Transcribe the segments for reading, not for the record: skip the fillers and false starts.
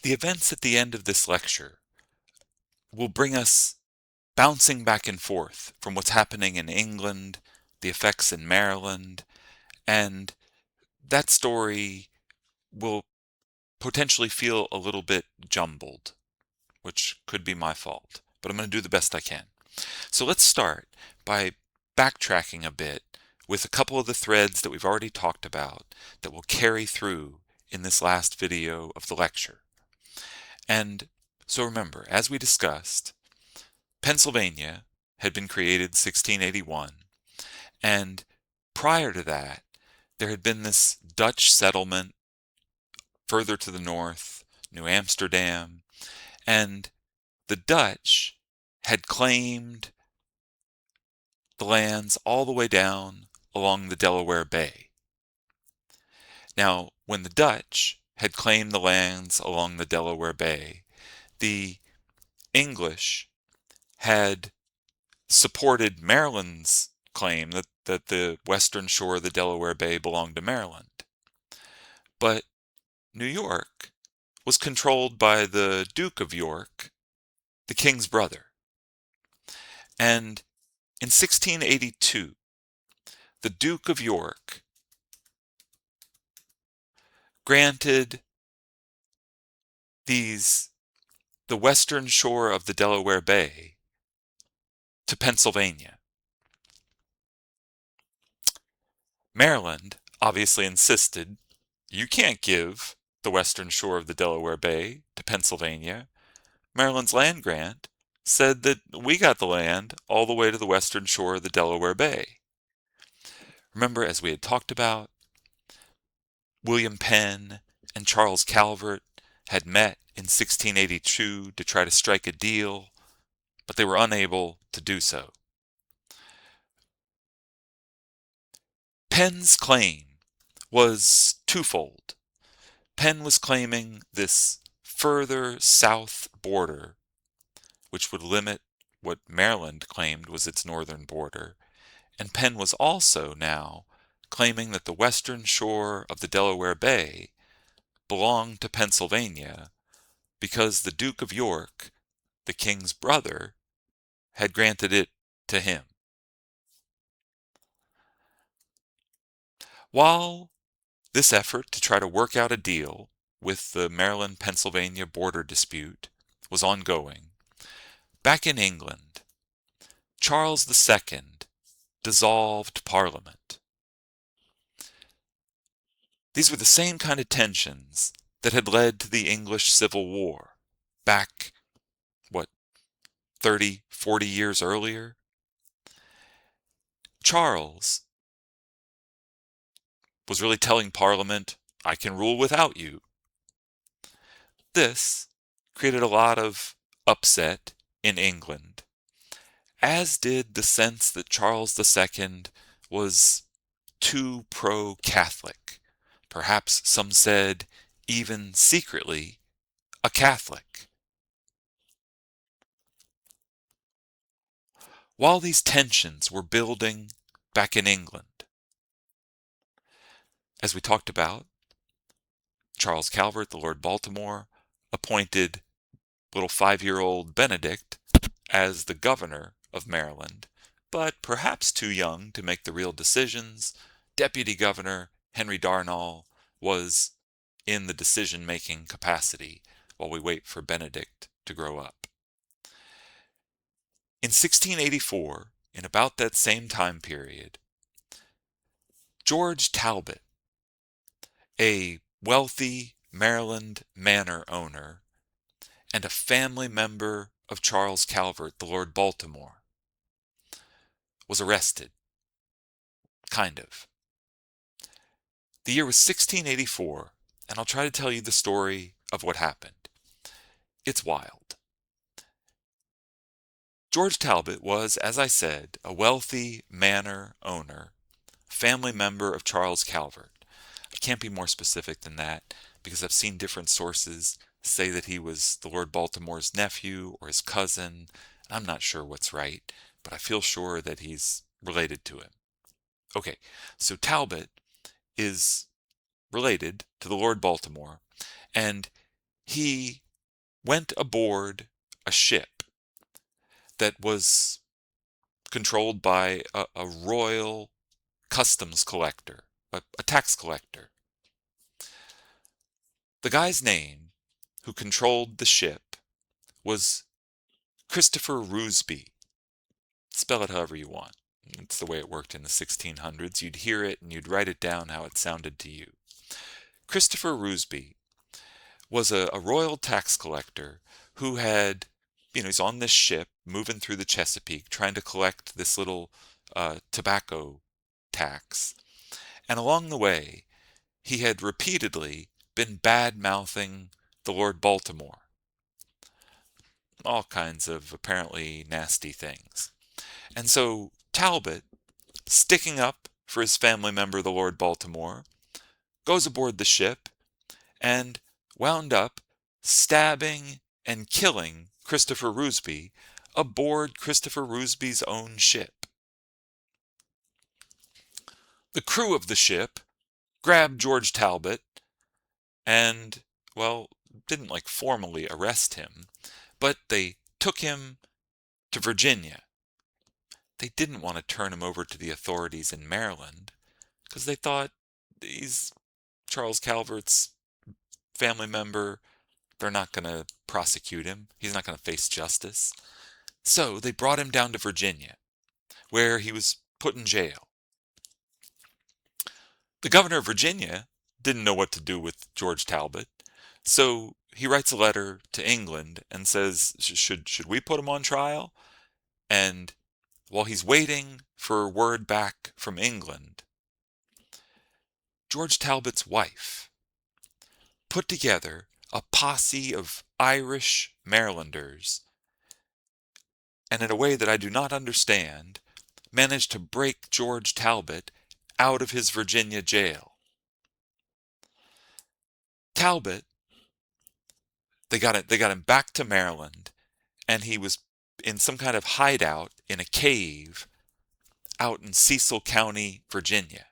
The events at the end of this lecture will bring us bouncing back and forth from what's happening in England, the effects in Maryland, and that story will potentially feel a little bit jumbled, which could be my fault, but I'm going to do the best I can. So let's start by backtracking a bit with a couple of the threads that we've already talked about that will carry through in this last video of the lecture. And so remember, as we discussed, Pennsylvania had been created 1681, and prior to that, there had been this Dutch settlement further to the north, New Amsterdam, and the Dutch had claimed the lands all the way down along the Delaware Bay. Now, when the Dutch had claimed the lands along the Delaware Bay, the English had supported Maryland's claim that the western shore of the Delaware Bay belonged to Maryland. But New York was controlled by the Duke of York, the king's brother. And in 1682, the Duke of York granted the western shore of the Delaware Bay to Pennsylvania. Maryland obviously insisted, you can't give the western shore of the Delaware Bay to Pennsylvania. Maryland's land grant said that we got the land all the way to the western shore of the Delaware Bay. Remember, as we had talked about, William Penn and Charles Calvert had met in 1682 to try to strike a deal, but they were unable to do so. Penn's claim was twofold. Penn was claiming this further south border, which would limit what Maryland claimed was its northern border, and Penn was also now claiming that the western shore of the Delaware Bay belonged to Pennsylvania because the Duke of York, the king's brother, had granted it to him. While this effort to try to work out a deal with the Maryland-Pennsylvania border dispute was ongoing, back in England, Charles II dissolved Parliament. These were the same kind of tensions that had led to the English Civil War back, 30, 40 years earlier? Charles was really telling Parliament, I can rule without you. This created a lot of upset in England, as did the sense that Charles II was too pro-Catholic. Perhaps some said even secretly a Catholic. While these tensions were building back in England, as we talked about, Charles Calvert, the Lord Baltimore, appointed little 5-year-old Benedict as the governor of Maryland, but perhaps too young to make the real decisions. Deputy Governor Henry Darnall was in the decision-making capacity while we wait for Benedict to grow up. In 1684, in about that same time period, George Talbot, a wealthy Maryland manor owner and a family member of Charles Calvert, the Lord Baltimore, was arrested. Kind of. The year was 1684, and I'll try to tell you the story of what happened. It's wild. George Talbot was, as I said, a wealthy manor owner, family member of Charles Calvert. I can't be more specific than that because I've seen different sources say that he was the Lord Baltimore's nephew or his cousin. I'm not sure what's right, but I feel sure that he's related to him. Okay, so Talbot is related to the Lord Baltimore, and he went aboard a ship that was controlled by a royal customs collector, a tax collector. The guy's name, who controlled the ship, was Christopher Roosby. Spell it however you want. It's the way it worked in the 1600s. You'd hear it and you'd write it down how it sounded to you. Christopher Roosby was a royal tax collector who had, he's on this ship moving through the Chesapeake trying to collect this little tobacco tax. And along the way, he had repeatedly been bad-mouthing the Lord Baltimore. All kinds of apparently nasty things. And so Talbot, sticking up for his family member, the Lord Baltimore, goes aboard the ship and wound up stabbing and killing Christopher Roosby aboard Christopher Roosby's own ship. The crew of the ship grabbed George Talbot and, well, didn't formally arrest him, but they took him to Virginia. They didn't want to turn him over to the authorities in Maryland because they thought he's Charles Calvert's family member. They're not going to prosecute him. He's not going to face justice. So they brought him down to Virginia, where he was put in jail. The governor of Virginia didn't know what to do with George Talbot, so he writes a letter to England and says, should we put him on trial? And while he's waiting for word back from England, George Talbot's wife put together a posse of Irish Marylanders, and in a way that I do not understand, managed to break George Talbot out of his Virginia jail. Talbot, they got him back to Maryland, and he was in some kind of hideout in a cave out in Cecil County, Virginia.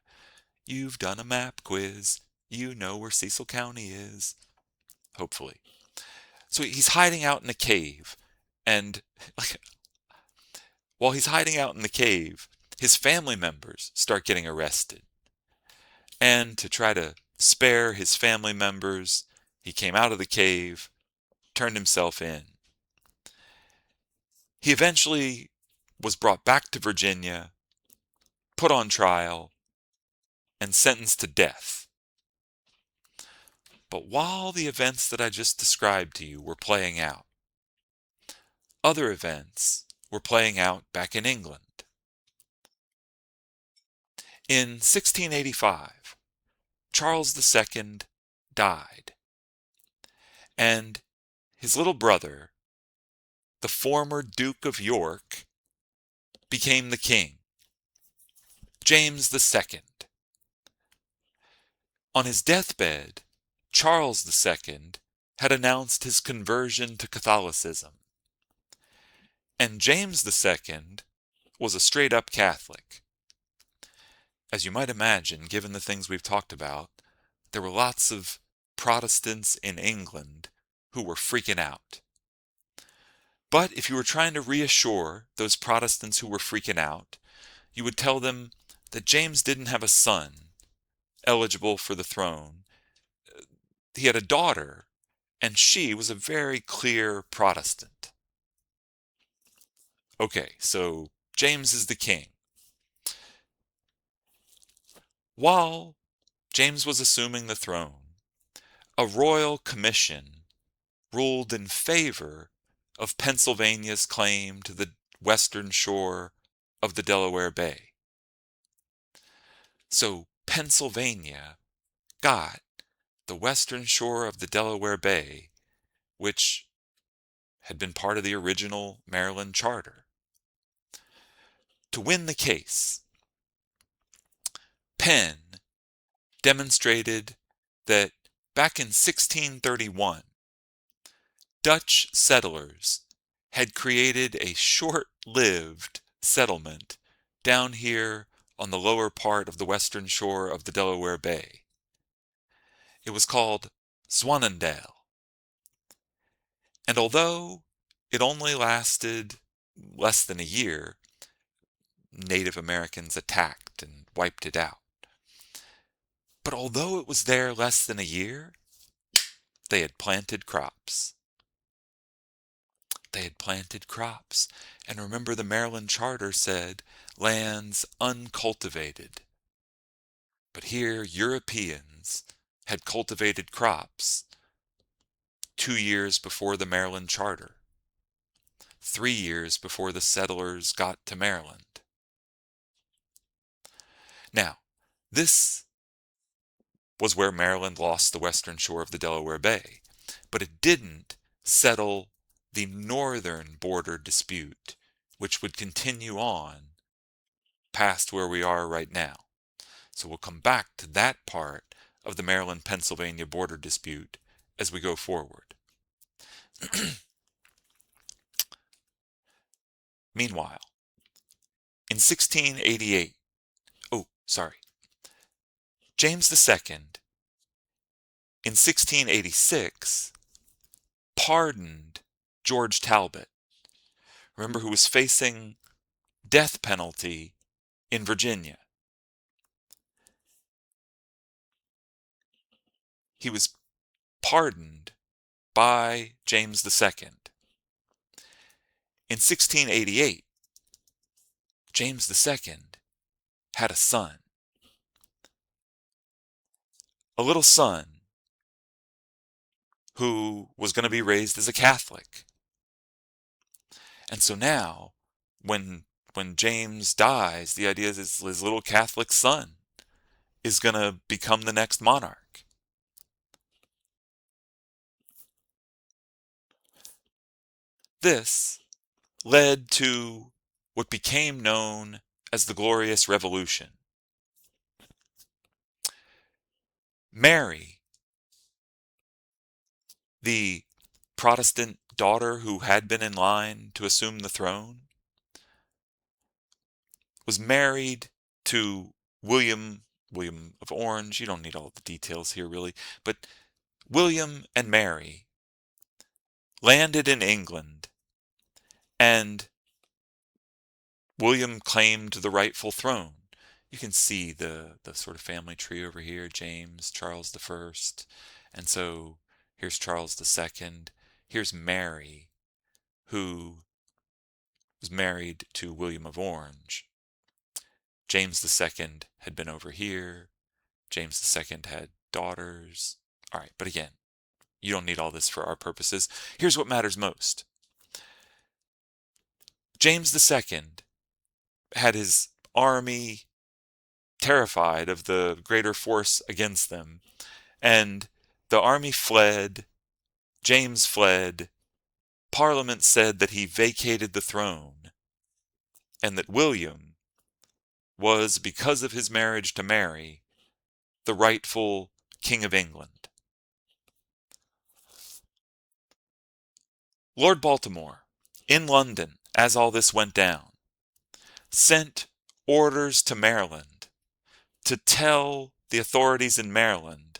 You've done a map quiz. You know where Cecil County is. Hopefully. So he's hiding out in a cave, and while he's hiding out in the cave, his family members start getting arrested. And to try to spare his family members, he came out of the cave, turned himself in. He eventually was brought back to Virginia, put on trial, and sentenced to death. But while the events that I just described to you were playing out, other events were playing out back in England. In 1685, Charles II died, and his little brother, the former Duke of York, became the king, James II. On his deathbed, Charles II had announced his conversion to Catholicism, and James II was a straight-up Catholic. As you might imagine, given the things we've talked about, there were lots of Protestants in England who were freaking out. But if you were trying to reassure those Protestants who were freaking out, you would tell them that James didn't have a son eligible for the throne. He had a daughter, and she was a very clear Protestant. Okay, so James is the king. While James was assuming the throne, a royal commission ruled in favor of Pennsylvania's claim to the western shore of the Delaware Bay. So Pennsylvania got the western shore of the Delaware Bay, which had been part of the original Maryland Charter. To win the case, Penn demonstrated that back in 1631, Dutch settlers had created a short-lived settlement down here on the lower part of the western shore of the Delaware Bay. It was called Zwanendale. And although it only lasted less than a year, Native Americans attacked and wiped it out. But although it was there less than a year, they had planted crops. They had planted crops. And remember, the Maryland Charter said lands uncultivated. But here, Europeans had cultivated crops 2 years before the Maryland Charter, 3 years before the settlers got to Maryland. Now, this was where Maryland lost the western shore of the Delaware Bay, but it didn't settle the northern border dispute, which would continue on past where we are right now. So we'll come back to that part of the Maryland-Pennsylvania border dispute as we go forward. Meanwhile, in 1688, James II, in 1686, pardoned George Talbot, remember, who was facing death penalty in Virginia. He was pardoned by James II. In 1688, James II had a son, a little son who was going to be raised as a Catholic. And so now, when James dies, the idea is his little Catholic son is going to become the next monarch. This led to what became known as the Glorious Revolution. Mary, the Protestant daughter who had been in line to assume the throne, was married to William of Orange. You don't need all the details here, really, but William and Mary landed in England, and William claimed the rightful throne. You can see the sort of family tree over here, James, Charles I, and so here's Charles II. Here's Mary, who was married to William of Orange. James II had been over here. James II had daughters. All right, but again, you don't need all this for our purposes. Here's what matters most. James II had his army terrified of the greater force against them, and the army fled. James fled. Parliament said that he vacated the throne, and that William was, because of his marriage to Mary, the rightful King of England. Lord Baltimore, in London, as all this went down, sent orders to Maryland to tell the authorities in Maryland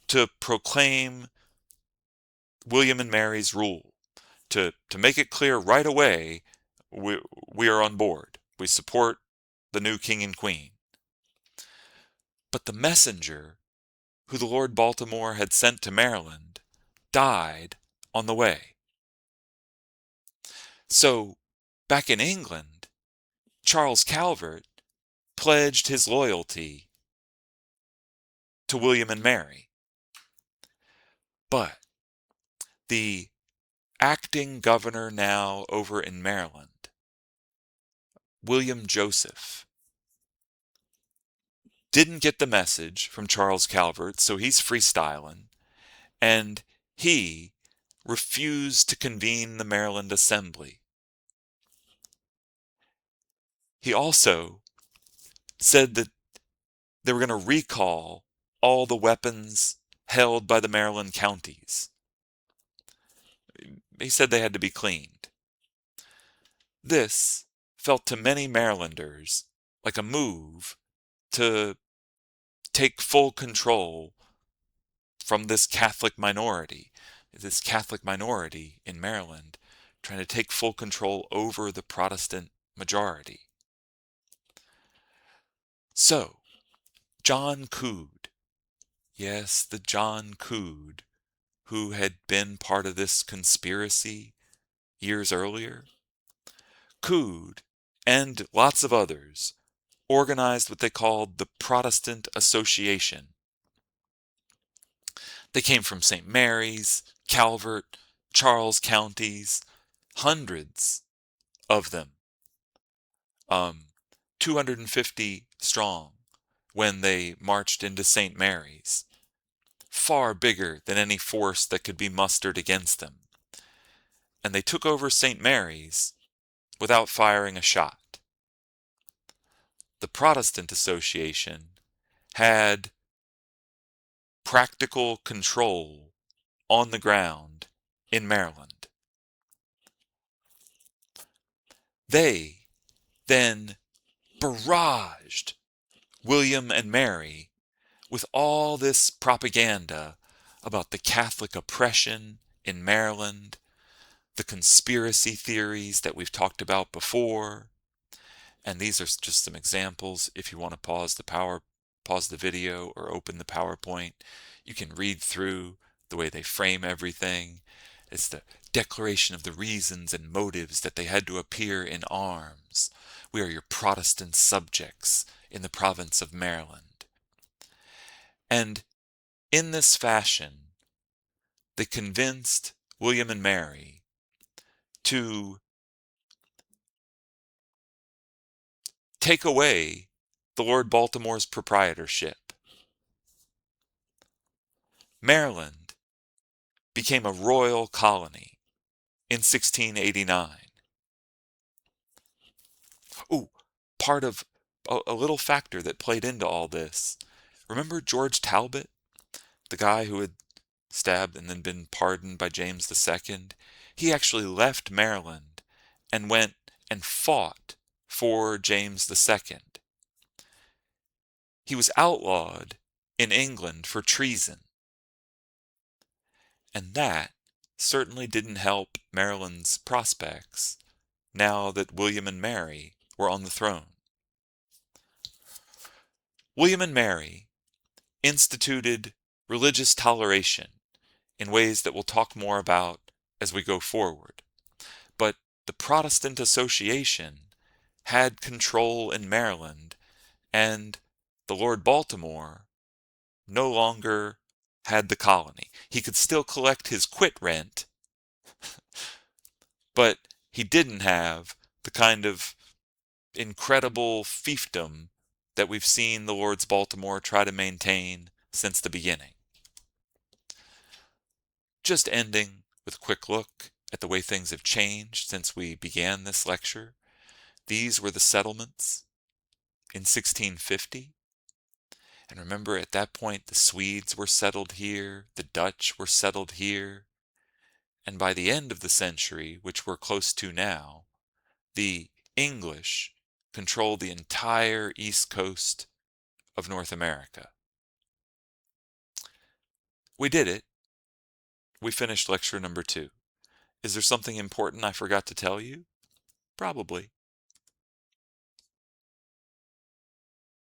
to proclaim William and Mary's rule, to make it clear right away, we are on board. We support the new king and queen. But the messenger who the Lord Baltimore had sent to Maryland died on the way. So, back in England, Charles Calvert pledged his loyalty to William and Mary. But the acting governor now over in Maryland, William Joseph, didn't get the message from Charles Calvert, so he's freestyling, and he refused to convene the Maryland Assembly. He also said that they were going to recall all the weapons held by the Maryland counties. He said they had to be cleaned. This felt to many Marylanders like a move to take full control from this Catholic minority. this Catholic minority in Maryland trying to take full control over the Protestant majority. So, John Coode, yes, the John Coode, who had been part of this conspiracy years earlier, Coode and lots of others organized what they called the Protestant Association. They came from St. Mary's, Calvert, Charles counties, hundreds of them, 250 strong when they marched into St. Mary's, far bigger than any force that could be mustered against them. And they took over St. Mary's without firing a shot. The Protestant Association had practical control on the ground in Maryland. They then barraged William and Mary with all this propaganda about the Catholic oppression in Maryland, the conspiracy theories that we've talked about before. And these are just some examples. If you want to pause the video or open the PowerPoint, you can read through the way they frame everything. It's the declaration of the reasons and motives that they had to appear in arms. We are your Protestant subjects in the province of Maryland. And in this fashion, they convinced William and Mary to take away the Lord Baltimore's proprietorship. Maryland became a royal colony in 1689. Ooh, part of a little factor that played into all this. Remember George Talbot, the guy who had stabbed and then been pardoned by James II? He actually left Maryland and went and fought for James II. He was outlawed in England for treason. And that certainly didn't help Maryland's prospects now that William and Mary were on the throne. William and Mary instituted religious toleration in ways that we'll talk more about as we go forward. But the Protestant Association had control in Maryland, and the Lord Baltimore no longer had the colony. He could still collect his quit rent, but he didn't have the kind of incredible fiefdom that we've seen the Lords Baltimore try to maintain since the beginning. Just ending with a quick look at the way things have changed since we began this lecture. These were the settlements in 1650. And remember, at that point, the Swedes were settled here, the Dutch were settled here. And by the end of the century, which we're close to now, the English controlled the entire east coast of North America. We did it. We finished lecture number 2. Is there something important I forgot to tell you? Probably.